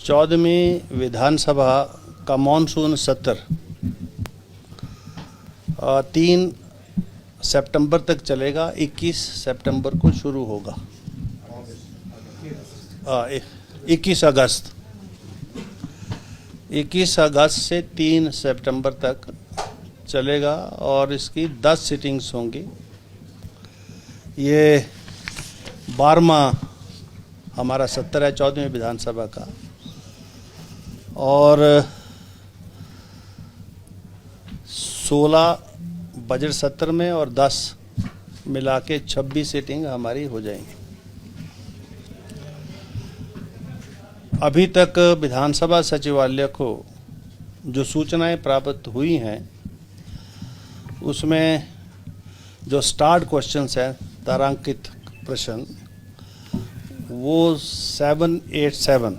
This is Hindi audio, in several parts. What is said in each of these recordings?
14वीं विधानसभा का मॉनसून सत्र 3 सितंबर तक चलेगा। 21 सितंबर को शुरू होगा। 21 अगस्त से 3 सितंबर तक चलेगा और इसकी 10 सिटिंग्स होंगी। ये 12वां हमारा सत्र है 14वीं विधानसभा का, और 16 बजट सत्र में और 10 मिला के 26 सीटिंग हमारी हो जाएंगी। अभी तक विधानसभा सचिवालय को जो सूचनाएं प्राप्त हुई हैं उसमें जो स्टार्ट क्वेश्चंस हैं, तारांकित प्रश्न, वो 787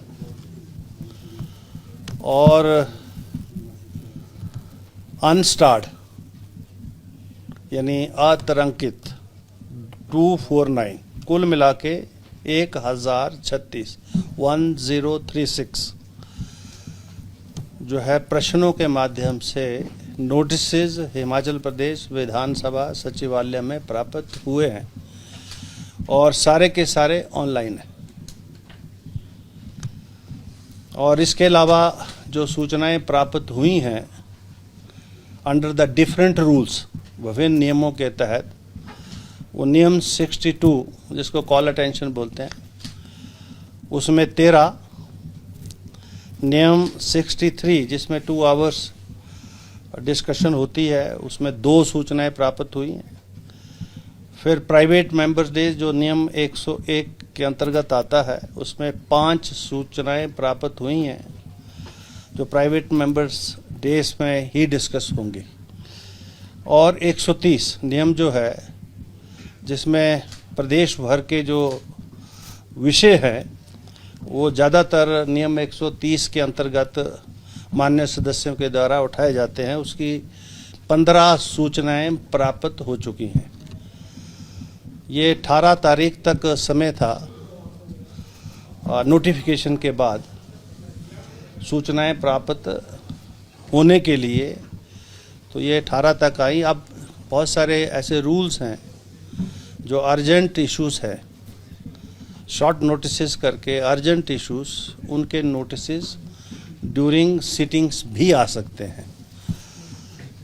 और अनस्टार्ड यानी अतारांकित 249, कुल मिला के 1036 जो है प्रश्नों के माध्यम से नोटिसेज हिमाचल प्रदेश विधानसभा सचिवालय में प्राप्त हुए हैं और सारे के सारे ऑनलाइन हैं। और इसके अलावा जो सूचनाएं प्राप्त हुई हैं अंडर द डिफरेंट रूल्स, विभिन्न नियमों के तहत, वो नियम 62 जिसको कॉल अटेंशन बोलते हैं उसमें 13, नियम 63 जिसमें 2 आवर्स डिस्कशन होती है उसमें 2 सूचनाएं प्राप्त हुई हैं। फिर प्राइवेट मेंबर्स डेज जो नियम 101 के अंतर्गत आता है उसमें 5 सूचनाएं प्राप्त हुई हैं जो प्राइवेट मेंबर्स डेज में ही डिस्कस होंगी। और 130 नियम जो है जिसमें प्रदेश भर के जो विषय हैं वो ज़्यादातर नियम 130 के अंतर्गत मान्य सदस्यों के द्वारा उठाए जाते हैं, उसकी 15 सूचनाएं प्राप्त हो चुकी हैं। ये 18 तारीख तक समय था नोटिफिकेशन के बाद सूचनाएं प्राप्त होने के लिए, तो ये 18 तक आई। अब बहुत सारे ऐसे रूल्स हैं जो अर्जेंट इश्यूज है, शॉर्ट नोटिसेस करके अर्जेंट इश्यूज, उनके नोटिसेस ड्यूरिंग सिटिंग्स भी आ सकते हैं।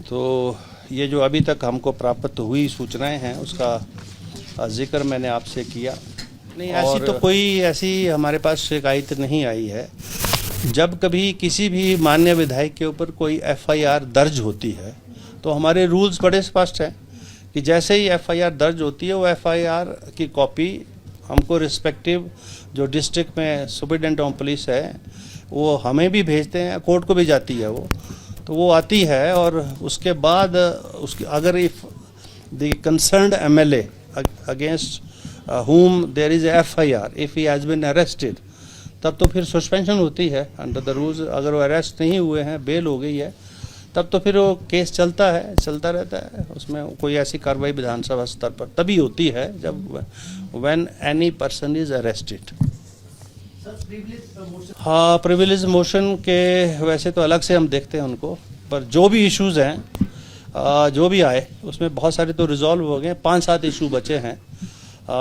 तो ये जो अभी तक हमको प्राप्त हुई सूचनाएं हैं उसका जिक्र मैंने आपसे किया। नहीं, ऐसी तो कोई ऐसी हमारे पास शिकायत नहीं आई है। जब कभी किसी भी मान्य विधायक के ऊपर कोई FIR दर्ज होती है तो हमारे रूल्स बड़े स्पष्ट हैं कि जैसे ही FIR दर्ज होती है वो FIR की कॉपी हमको रिस्पेक्टिव जो डिस्ट्रिक्ट में सुपरिटेंडेंट ऑफ पुलिस है वो हमें भी भेजते हैं, कोर्ट को भी जाती है वो, तो वो आती है। और उसके बाद उसकी अगर if the concerned MLA against whom there is a FIR, if he has been arrested, तब तो फिर सस्पेंशन होती है अंडर द रूल्स। अगर वो अरेस्ट नहीं हुए हैं, बेल हो गई है, तब तो फिर वो केस चलता रहता है। उसमें कोई ऐसी कार्रवाई विधानसभा स्तर पर तभी होती है जब when any person is arrested. हाँ, प्रिविलेज मोशन के वैसे तो अलग से हम देखते हैं उनको, पर जो भी इश्यूज हैं जो भी आए उसमें बहुत सारे तो रिजॉल्व हो गए। 5-7 इशू बचे हैं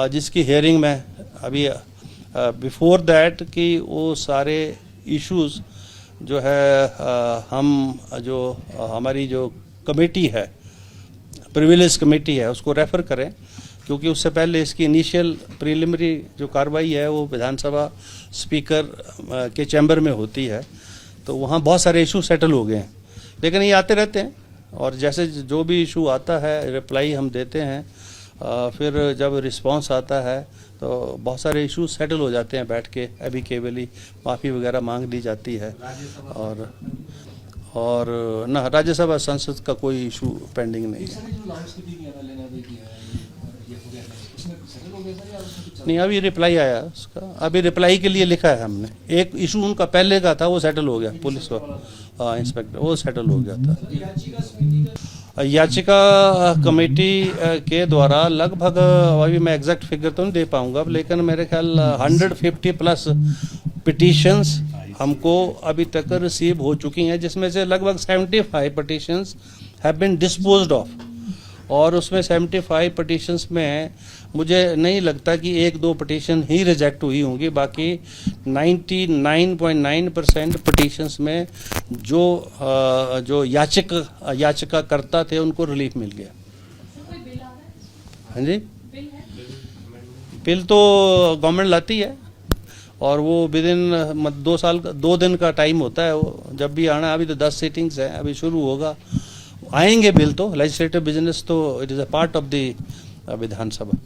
जिसकी हियरिंग में अभी बिफोर दैट कि वो सारे इश्यूज जो है हमारी जो कमेटी है, प्रिविलेज कमेटी है, उसको रेफ़र करें, क्योंकि उससे पहले इसकी इनिशियल प्रीलिमिनरी जो कार्रवाई है वो विधानसभा स्पीकर के चैम्बर में होती है। तो वहाँ बहुत सारे इशू सेटल हो गए हैं, लेकिन ये आते रहते हैं और जैसे जो भी इशू आता है रिप्लाई हम देते हैं। फिर जब रिस्पांस आता है तो बहुत सारे इशू सेटल हो जाते हैं, बैठ के एमिकेबली माफ़ी वगैरह मांग ली जाती है। और ना राज्यसभा संसद का कोई इशू पेंडिंग नहीं है। नहीं, अभी रिप्लाई आया उसका, अभी रिप्लाई के लिए लिखा है हमने। एक इशू उनका पहले का था वो सेटल हो गया, पुलिस का इंस्पेक्टर, वो सेटल हो गया था। याचिका कमेटी के द्वारा लगभग, अभी मैं एग्जैक्ट फिगर तो नहीं दे पाऊंगा, लेकिन मेरे ख्याल 150 प्लस पिटीशंस हमको अभी तक रिसीव हो चुकी हैं, जिसमें से लगभग 75 petitions have been disposed of, और उसमें 75 पटिशन्स में मुझे नहीं लगता कि 1-2 पटिशन ही रिजेक्ट हुई होंगी। बाकी 99.9% पटिशन्स में जो याचिकाकर्ता थे उनको रिलीफ मिल गया। हाँ जी, बिल तो गवर्नमेंट लाती है, और वो विद इन 2 दिन का टाइम होता है। वो जब भी आना, अभी तो 10 सीटिंग्स हैं, अभी शुरू होगा, आएंगे बिल तो। लेजिस्लेटिव बिजनेस तो it is a part of the विधानसभा।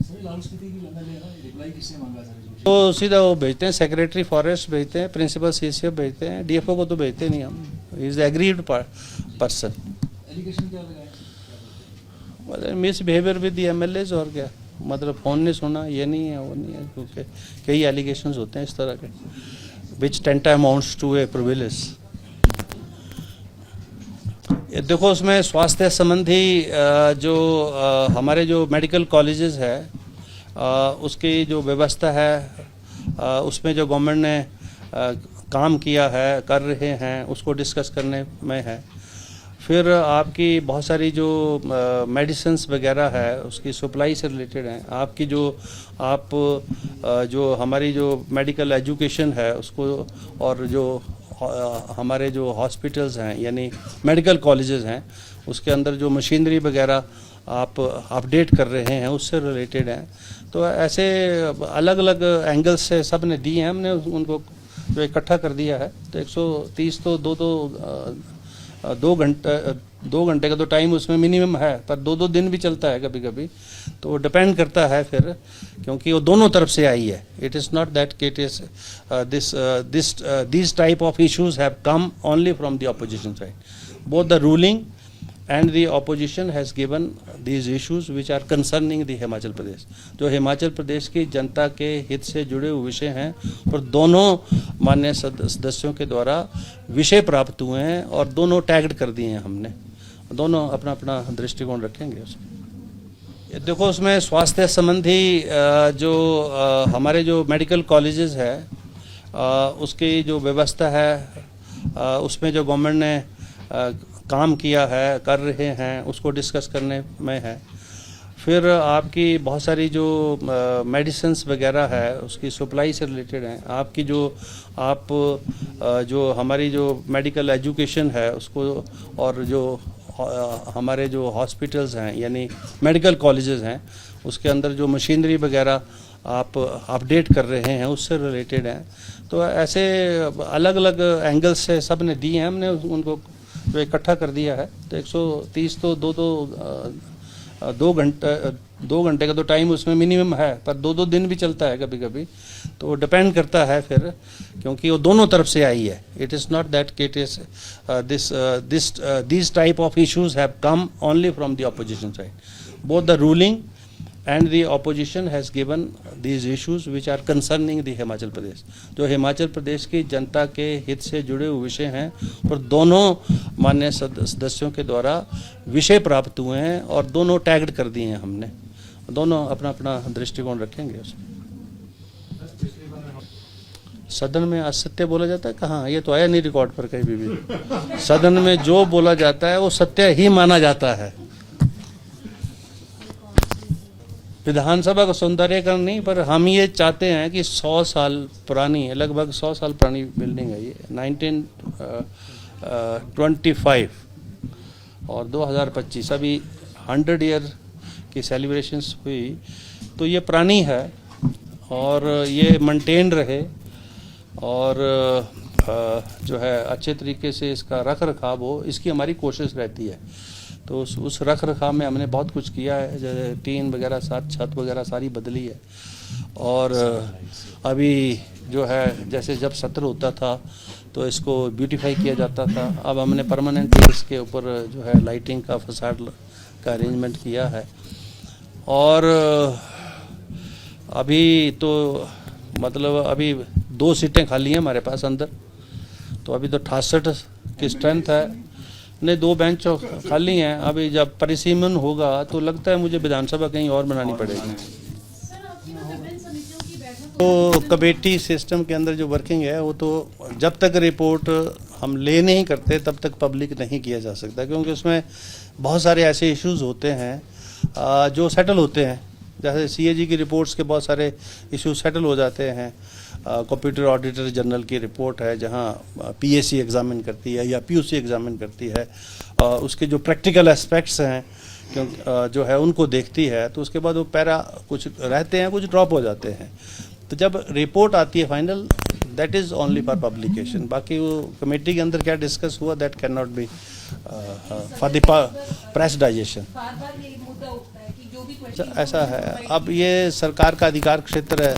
तो सीधा वो भेजते हैं, सेक्रेटरी फॉरेस्ट भेजते हैं, प्रिंसिपल सीसीएफ भेजते हैं, डीएफओ को तो भेजते नहीं हम, is agreed person. Miss behaviour with the MLAs, और क्या मतलब, फोन नहीं सुना, ये नहीं है, वो नहीं है, क्योंकि कई एलिगेशंस होते हैं इस तरह के, which tantamounts to a privilege. देखो, उसमें स्वास्थ्य संबंधी जो हमारे जो मेडिकल कॉलेजेस है, उसकी जो व्यवस्था है, उसमें जो गवर्नमेंट ने काम किया है, कर रहे हैं, उसको डिस्कस करने में है। फिर आपकी बहुत सारी जो मेडिसिन्स वगैरह है, उसकी सप्लाई से रिलेटेड हैं। आपकी जो हमारी जो मेडिकल एजुकेशन है उसको, और जो हमारे जो हॉस्पिटल्स हैं यानी मेडिकल कॉलेजेस हैं, उसके अंदर जो मशीनरी वगैरह आप अपडेट कर रहे हैं, उससे रिलेटेड हैं। तो ऐसे अलग अलग एंगल्स से सब ने दिए हैं, हमने उनको जो इकट्ठा कर दिया है। तो 130 तो 2 घंटे का तो टाइम उसमें मिनिमम है, पर 2 दिन भी चलता है कभी कभी, तो डिपेंड करता है फिर, क्योंकि वो दोनों तरफ से आई है। It is not that it is this type of issues have come only from the opposition side. Both the ruling and the opposition has given these issues which are concerning the Himachal Pradesh, जो हिमाचल प्रदेश की जनता के हित से जुड़े हुए विषय हैं, और दोनों माननीय सदस्यों के द्वारा विषय प्राप्त हुए हैं, और दोनों टैग्ड कर दिए हैं हमने। दोनों अपना अपना दृष्टिकोण रखेंगे उसमें। देखो, उसमें स्वास्थ्य संबंधी जो हमारे जो मेडिकल कॉलेजेस है, उसकी जो व्यवस्था है, उसमें जो गवर्नमेंट ने काम किया है, कर रहे हैं, उसको डिस्कस करने में है। फिर आपकी बहुत सारी जो मेडिसिन्स वगैरह है, उसकी सप्लाई से रिलेटेड हैं। आपकी जो हमारी जो मेडिकल एजुकेशन है उसको, और जो हमारे जो हॉस्पिटल्स हैं यानी मेडिकल कॉलेजेस हैं, उसके अंदर जो मशीनरी वगैरह आप अपडेट कर रहे हैं, उससे रिलेटेड हैं। तो ऐसे अलग अलग एंगल्स से सब ने दिए हैं, हमने उनको जो इकट्ठा कर दिया है। तो 130 तो 2 घंटे का तो टाइम उसमें मिनिमम है, पर 2 दिन भी चलता है कभी कभी, तो डिपेंड करता है फिर, क्योंकि वो दोनों तरफ से आई है। It is not that it is this type of issues have come only from the opposition side. Both the ruling and the opposition has given these issues which are concerning the Himachal Pradesh, जो हिमाचल प्रदेश की जनता के हित से जुड़े हुए विषय हैं, और दोनों माननीय सदस्यों के द्वारा विषय प्राप्त हुए हैं, और दोनों टैग्ड कर दिए हैं हमने। दोनों अपना अपना दृष्टिकोण रखेंगे उसमें। सदन में असत्य बोला जाता है कहाँ? ये तो आया नहीं रिकॉर्ड पर कहीं भी। सदन में जो बोला जाता है वो सत्य ही माना जाता है। विधानसभा का सौंदर्यकरण नहीं, पर हम ये चाहते हैं कि 100 साल पुरानी, लगभग 100 साल पुरानी बिल्डिंग है ये, 1925 और 2025 अभी 100 ईयर की सेलिब्रेशंस हुई। तो ये पुरानी है, और ये मेंटेन रहे, और जो है अच्छे तरीके से इसका रख रखाव हो, इसकी हमारी कोशिश रहती है। तो उस रख रखाव में हमने बहुत कुछ किया है, जैसे टीन वगैरह, छत वगैरह सारी बदली है। और अभी जो है, जैसे जब सत्र होता था तो इसको ब्यूटीफाई किया जाता था, अब हमने परमानेंटली इसके ऊपर जो है लाइटिंग का, फसाड का अरेंजमेंट किया है। और अभी तो मतलब अभी 2 सीटें खाली हैं हमारे पास अंदर, तो अभी तो 68 की स्ट्रेंथ है। नहीं, 2 बेंच खाली हैं। अभी जब परिसीमन होगा तो लगता है मुझे विधानसभा कहीं और बनानी पड़ेगी। तो कमेटी सिस्टम के अंदर जो वर्किंग है वो तो जब तक रिपोर्ट हम ले नहीं करते तब तक पब्लिक नहीं किया जा सकता, क्योंकि उसमें बहुत सारे ऐसे इश्यूज होते हैं जो सेटल होते हैं। जैसे सीएजी की रिपोर्ट्स के बहुत सारे इश्यूज सेटल हो जाते हैं। कंप्यूटर ऑडिटर जनरल की रिपोर्ट है जहां पीएसी एग्जामिन करती है या पीयूसी एग्जामिन करती है, उसके जो प्रैक्टिकल एस्पेक्ट्स हैं क्योंकि जो है उनको देखती है, तो उसके बाद वो पैरा कुछ रहते हैं, कुछ ड्रॉप हो जाते हैं। तो जब रिपोर्ट आती है final, that is only for publication. बाकी वो कमेटी के अंदर क्या डिस्कस हुआ that can not be for the press digestion. ऐसा है, अब ये सरकार का अधिकार क्षेत्र है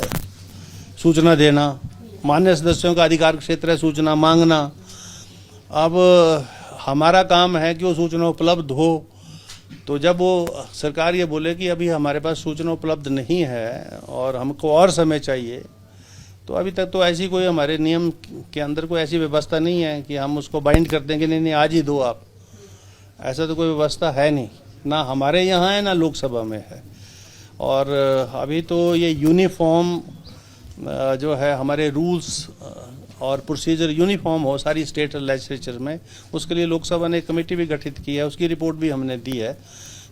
सूचना देना, मान्य सदस्यों का अधिकार क्षेत्र है सूचना मांगना। अब हमारा काम है कि वो सूचना उपलब्ध हो। तो जब वो सरकार ये बोले कि अभी हमारे पास सूचना उपलब्ध नहीं है और हमको और समय चाहिए, तो अभी तक तो ऐसी कोई हमारे नियम के अंदर कोई ऐसी व्यवस्था नहीं है कि हम उसको बाइंड कर दें कि नहीं आज ही दो आप। ऐसा तो कोई व्यवस्था है नहीं, ना हमारे यहाँ है ना लोकसभा में है। और अभी तो ये यूनिफॉर्म जो है हमारे रूल्स और प्रोसीजर यूनिफॉर्म हो सारी स्टेट लेजिस्लेचर में, उसके लिए लोकसभा ने एक कमेटी भी गठित की है, उसकी रिपोर्ट भी हमने दी है।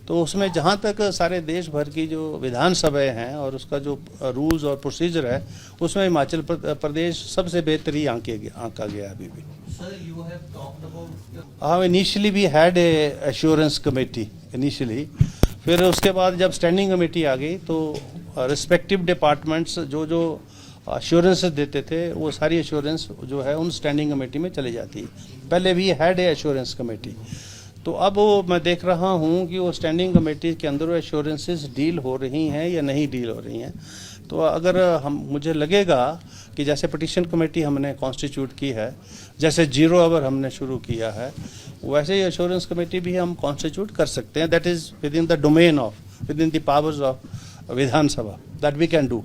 तो उसमें जहाँ तक सारे देश भर की जो विधानसभाएं हैं और उसका जो रूल्स और प्रोसीजर है, उसमें हिमाचल प्रदेश सबसे बेहतरीन आंका गया अभी भी। हाँ, initially we had a assurance committee initially, फिर उसके बाद जब स्टैंडिंग कमेटी आ गई तो रिस्पेक्टिव डिपार्टमेंट्स जो जो एश्योरेंस देते थे वो सारी एश्योरेंस जो है उन स्टैंडिंग कमेटी में चली जाती है। पहले भी हैड ए एश्योरेंस कमेटी, तो अब वो मैं देख रहा हूँ कि वो स्टैंडिंग कमेटी के अंदर वो एश्योरेंसेस डील हो रही हैं या नहीं डील हो रही हैं। तो अगर मुझे लगेगा कि जैसे पिटीशन कमेटी हमने कॉन्स्टिट्यूट की है, जैसे 0 आवर हमने शुरू किया है, वैसे ही एश्योरेंस कमेटी भी हम कॉन्स्टिट्यूट कर सकते हैं। That is within the domain of within the powers of Vidhansabha, that we can do.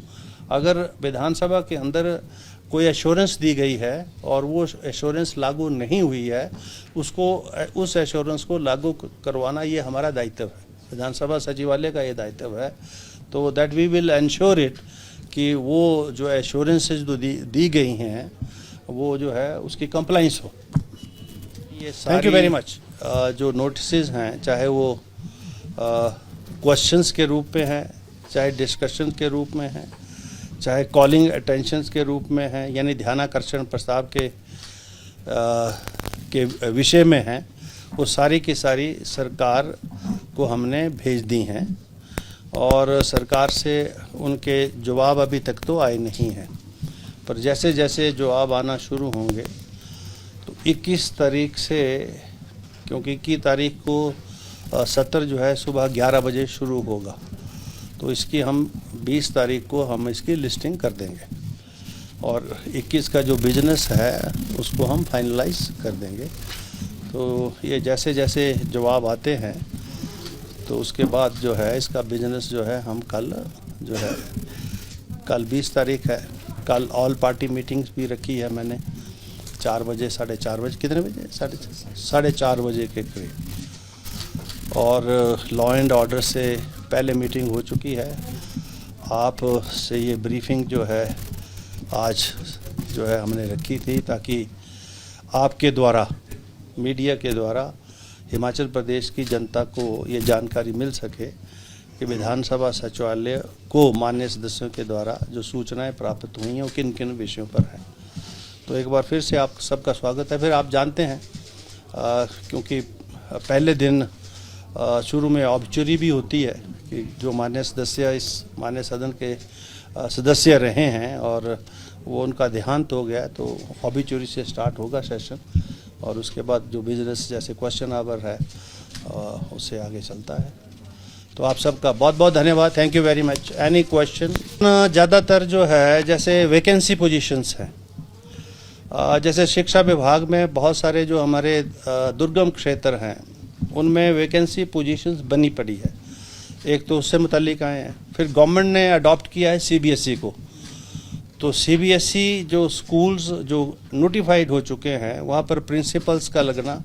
अगर विधानसभा के अंदर कोई एश्योरेंस दी गई है और वो एश्योरेंस लागू नहीं हुई है, उसको उस एश्योरेंस को लागू करवाना ये हमारा दायित्व है, विधानसभा सचिवालय का ये दायित्व है। तो that we will ensure it कि वो जो एश्योरेंसेज जो दी गई हैं वो जो है उसकी कंप्लाइंस हो। ये थैंक यू वेरी मच। जो नोटिसेज हैं, चाहे वो क्वेश्चंस के रूप में हैं, चाहे डिस्कशन के रूप में हैं, चाहे कॉलिंग अटेंशंस के रूप में हैं, यानी ध्यानाकर्षण प्रस्ताव के विषय में हैं, वो सारी की सारी सरकार को हमने भेज दी हैं और सरकार से उनके जवाब अभी तक तो आए नहीं हैं। पर जैसे जैसे जवाब आना शुरू होंगे तो 21 तारीख से, क्योंकि 21 तारीख को सत्र जो है सुबह 11 बजे शुरू होगा, तो इसकी हम 20 तारीख को हम इसकी लिस्टिंग कर देंगे और 21 का जो बिजनेस है उसको हम फाइनलाइज कर देंगे। तो ये जैसे जैसे जवाब आते हैं तो उसके बाद जो है इसका बिजनेस जो है हम कल 20 तारीख है, कल ऑल पार्टी मीटिंग्स भी रखी है मैंने 4 बजे 4:30 बजे, कितने बजे 4:30 बजे के करीब। और लॉ एंड ऑर्डर से पहले मीटिंग हो चुकी है। आप से ये ब्रीफिंग जो है आज जो है हमने रखी थी ताकि आपके द्वारा, मीडिया के द्वारा हिमाचल प्रदेश की जनता को ये जानकारी मिल सके कि विधानसभा सचिवालय को माननीय सदस्यों के द्वारा जो सूचनाएं प्राप्त हुई हैं वो किन किन विषयों पर हैं। तो एक बार फिर से आप सबका स्वागत है। फिर आप जानते हैं क्योंकि पहले दिन शुरू में ऑब्चुरी भी होती है कि जो माननीय सदस्य इस माननीय सदन के सदस्य रहे हैं और वो उनका देहांत हो गया, तो ऑब्चुरी से स्टार्ट होगा सेशन और उसके बाद जो बिजनेस जैसे क्वेश्चन आवर है उससे आगे चलता है। तो आप सबका बहुत बहुत धन्यवाद। Thank you very much. Any question? ज़्यादातर जो है जैसे वैकेंसी पोजीशंस हैं, जैसे शिक्षा विभाग में बहुत सारे जो हमारे दुर्गम क्षेत्र हैं उनमें वैकेंसी पोजीशंस बनी पड़ी है। एक तो उससे मुतालिक आए हैं, फिर गवर्नमेंट ने अडॉप्ट किया है सीबीएसई को। तो सीबीएसई जो स्कूल्स जो नोटिफाइड हो चुके हैं वहाँ पर प्रिंसिपल्स का लगना,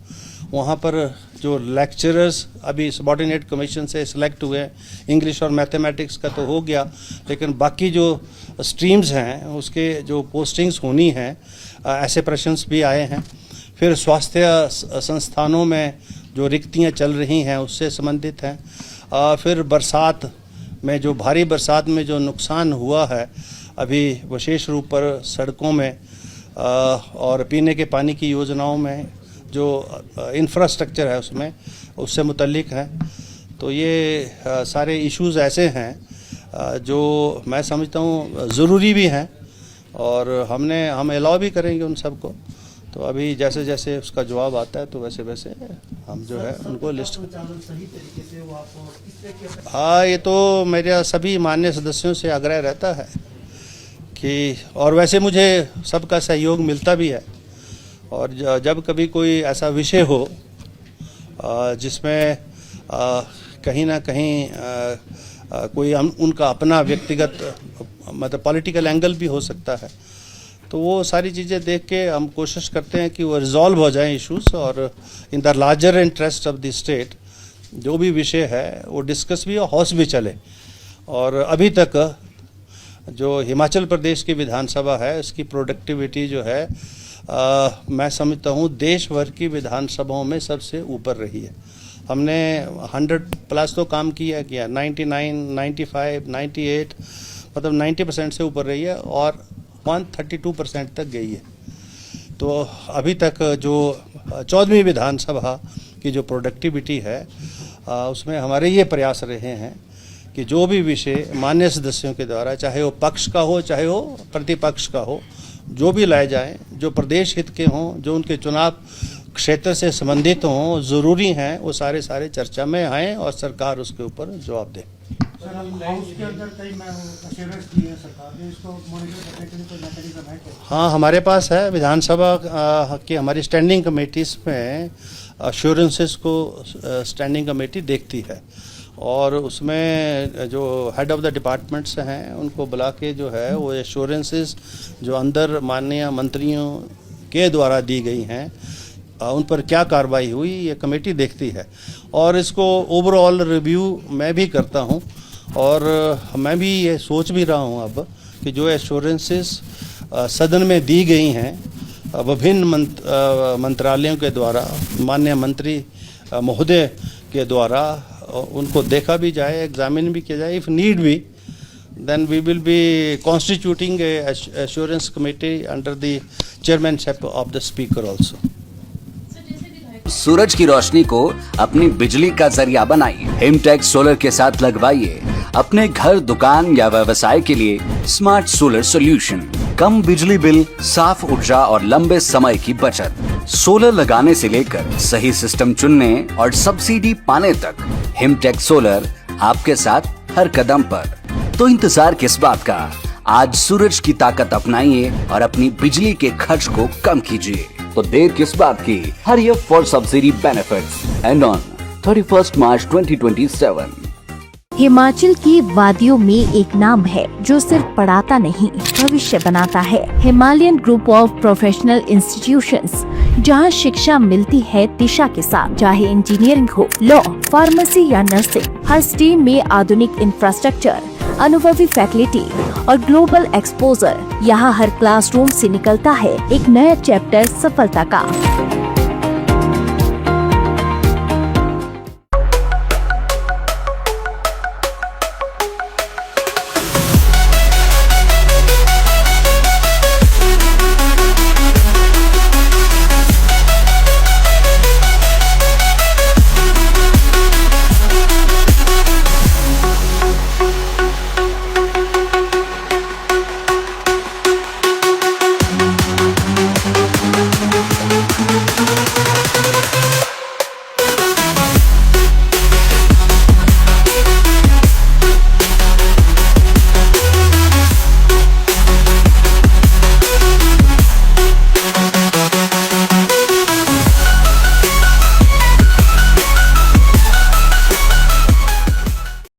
वहाँ पर जो लेक्चरर्स अभी सबॉर्डिनेट कमीशन से सिलेक्ट हुए, इंग्लिश और मैथमेटिक्स का तो हो गया, लेकिन बाकी जो स्ट्रीम्स हैं उसके जो पोस्टिंग्स होनी हैं, ऐसे प्रश्न भी आए हैं। फिर स्वास्थ्य संस्थानों में जो रिक्तियाँ चल रही हैं उससे संबंधित हैं। फिर बरसात में जो भारी बरसात में जो नुकसान हुआ है अभी विशेष रूप पर सड़कों में और पीने के पानी की योजनाओं में जो इंफ्रास्ट्रक्चर है उसमें, उससे मुतल्लिक है। तो ये सारे इश्यूज़ ऐसे हैं जो मैं समझता हूँ ज़रूरी भी हैं और हम अलाउ भी करेंगे उन सबको। तो अभी जैसे जैसे उसका जवाब आता है तो वैसे वैसे हम जो है उनको लिस्ट। हाँ, ये तो मेरे सभी माननीय सदस्यों से आग्रह रहता है कि, और वैसे मुझे सबका सहयोग मिलता भी है, और जब कभी कोई ऐसा विषय हो जिसमें कहीं ना कहीं कोई उनका अपना व्यक्तिगत मतलब पॉलिटिकल एंगल भी हो सकता है, तो वो सारी चीज़ें देख के हम कोशिश करते हैं कि वो रिजॉल्व हो जाएं इश्यूज, और in the larger interest of the state जो भी विषय है वो डिस्कस भी और हाउस भी चले। और अभी तक जो हिमाचल प्रदेश की विधानसभा है उसकी प्रोडक्टिविटी जो है मैं समझता हूँ देश भर की विधानसभाओं में सबसे ऊपर रही है। हमने 100+ तो काम किया 99, 95, 98 मतलब 90% से ऊपर रही है और 132% तक गई है। तो अभी तक जो 14वीं विधानसभा की जो प्रोडक्टिविटी है उसमें हमारे ये प्रयास रहे हैं कि जो भी विषय मान्य सदस्यों के द्वारा, चाहे वो पक्ष का हो चाहे वो प्रतिपक्ष का हो, जो भी लाए जाएं, जो प्रदेश हित के हों, जो उनके चुनाव क्षेत्र से संबंधित हों, ज़रूरी हैं, वो सारे चर्चा में आएँ और सरकार उसके ऊपर जवाब दे। हाँ, हमारे पास है विधानसभा की हमारी स्टैंडिंग कमेटीज़ में अश्योरेंसेस को स्टैंडिंग कमेटी देखती है, और उसमें जो हेड ऑफ द डिपार्टमेंट्स हैं उनको बुला के जो है वो एश्योरेंसेस जो अंदर माननीय मंत्रियों के द्वारा दी गई हैं उन पर क्या कार्रवाई हुई ये कमेटी देखती है। और इसको ओवरऑल रिव्यू मैं भी करता हूं, और मैं भी ये सोच भी रहा हूं अब कि जो एश्योरेंसेस सदन में दी गई हैं विभिन्न मंत्रालयों के द्वारा, माननीय मंत्री महोदय के द्वारा, उनको देखा भी जाए, एग्जामिन भी किया जाए। If need be then we will be constituting a assurance committee under the chairmanship of the speaker also. सूरज की रोशनी को अपनी बिजली का जरिया बनाइए। हिमटेक्स सोलर के साथ लगवाइए अपने घर, दुकान या व्यवसाय के लिए स्मार्ट सोलर सॉल्यूशन। कम बिजली बिल, साफ ऊर्जा और लंबे समय की बचत। सोलर लगाने से लेकर सही सिस्टम चुनने और सब्सिडी पाने तक हिमटेक्स सोलर आपके साथ हर कदम पर। तो इंतजार किस बात का? आज सूरज की ताकत अपनाइए और अपनी बिजली के खर्च को कम कीजिए। तो देर किस बात की? Hurry up for subsidy benefits and on 31 मार्च 2027। हिमाचल की वादियों में एक नाम है जो सिर्फ पढ़ाता नहीं, भविष्य बनाता है। Himalayan group of professional institutions, जहां शिक्षा मिलती है दिशा के साथ। चाहे इंजीनियरिंग हो, लॉ, फार्मेसी या नर्सिंग, हर स्ट्रीम में आधुनिक इंफ्रास्ट्रक्चर, अनुभवी फैकल्टी और ग्लोबल एक्सपोजर। यहाँ हर क्लासरूम से निकलता है एक नया चैप्टर सफलता का।